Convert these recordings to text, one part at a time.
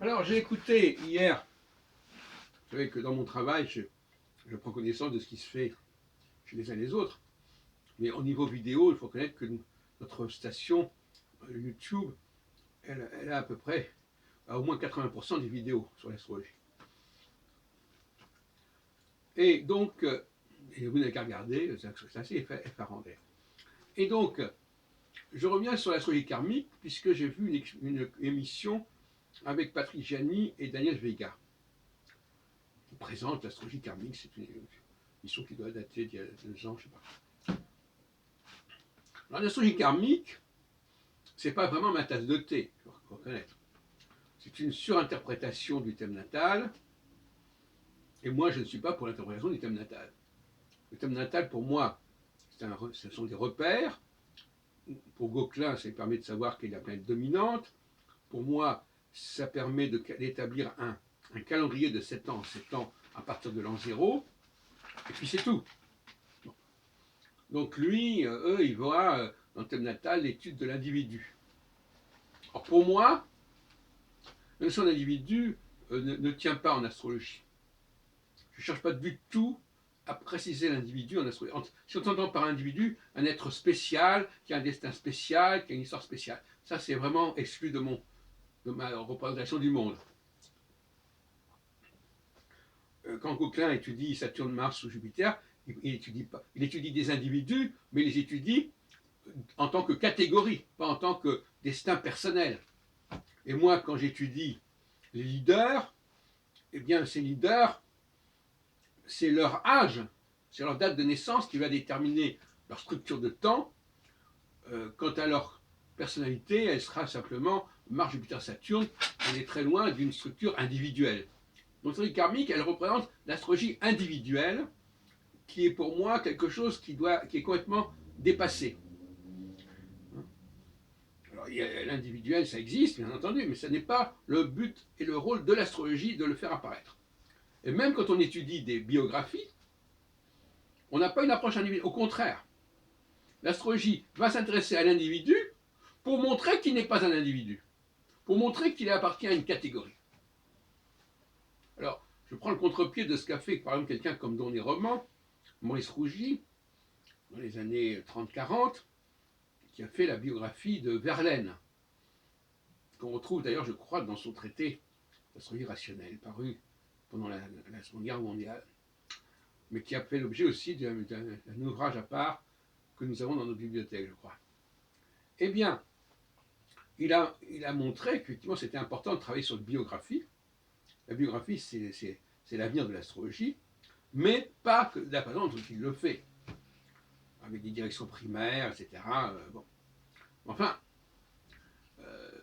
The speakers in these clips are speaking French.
Alors, j'ai écouté hier, vous savez que dans mon travail, je prends connaissance de ce qui se fait chez les uns et les autres, mais au niveau vidéo, il faut reconnaître que notre station YouTube, elle a à peu près au moins 80% des vidéos sur l'astrologie. Et donc, et vous n'avez qu'à regarder, c'est assez effarant. Et donc, je reviens sur l'astrologie karmique, puisque j'ai vu une émission avec Patrick Gianni et Daniel Vega. Qui présente l'astrologie karmique, c'est une émission qui doit dater d'il y a 2 ans, je ne sais pas. Alors, l'astrologie karmique, c'est pas vraiment ma tasse de thé, il faut reconnaître. C'est une surinterprétation du thème natal, et moi je ne suis pas pour l'interprétation du thème natal. Le thème natal, pour moi, ce sont des repères. Pour Gauquelin, ça permet de savoir quelle est la planète dominante. Pour moi, ça permet d'établir un calendrier de 7 ans en 7 ans à partir de l'an 0, et puis c'est tout. Donc lui, eux, ils voient dans le thème natal l'étude de l'individu. Or pour moi, la notion d'individu ne tient pas en astrologie. Je ne cherche pas du tout à préciser l'individu en astrologie. Si on entend par individu un être spécial, qui a un destin spécial, qui a une histoire spéciale, ça c'est vraiment exclu de ma représentation du monde. Quand Gauquelin étudie Saturne, Mars ou Jupiter, il étudie des individus, mais il les étudie en tant que catégorie, pas en tant que destin personnel. Et moi, quand j'étudie les leaders, eh bien, ces leaders, c'est leur âge, c'est leur date de naissance qui va déterminer leur structure de temps. Quant à leur personnalité, elle sera simplement Mars, Jupiter, Saturne. On est très loin d'une structure individuelle. Donc, l'astrologie karmique, elle représente l'astrologie individuelle, qui est pour moi quelque chose qui est complètement dépassé. Alors, l'individuel, ça existe, bien entendu, mais ce n'est pas le but et le rôle de l'astrologie de le faire apparaître. Et même quand on étudie des biographies, on n'a pas une approche individuelle. Au contraire, l'astrologie va s'intéresser à l'individu pour montrer qu'il n'est pas un individu, pour montrer qu'il appartient à une catégorie. Alors, je prends le contre-pied de ce qu'a fait, par exemple, quelqu'un comme Donné Roman, Maurice Rougy, dans les années 30-40, qui a fait la biographie de Verlaine, qu'on retrouve d'ailleurs, je crois, dans son traité d'astrologie rationnelle, paru pendant la Seconde Guerre mondiale, mais qui a fait l'objet aussi d'un ouvrage à part que nous avons dans notre bibliothèque, je crois. Eh bien, il a montré qu'effectivement c'était important de travailler sur la biographie. La biographie, c'est l'avenir de l'astrologie, mais pas que de la façon dont il le fait, avec des directions primaires, etc. Bon. Enfin,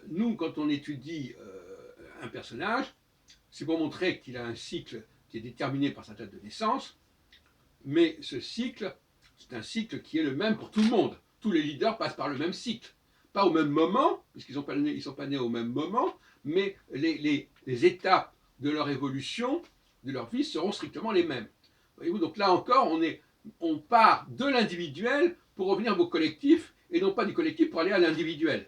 nous, quand on étudie un personnage, c'est pour montrer qu'il a un cycle qui est déterminé par sa date de naissance, mais ce cycle, c'est un cycle qui est le même pour tout le monde. Tous les leaders passent par le même cycle. Pas au même moment, puisqu'ils ne sont pas nés au même moment, mais les étapes de leur évolution, de leur vie, seront strictement les mêmes. Voyez-vous, donc là encore, on part de l'individuel pour revenir au collectif, et non pas du collectif pour aller à l'individuel.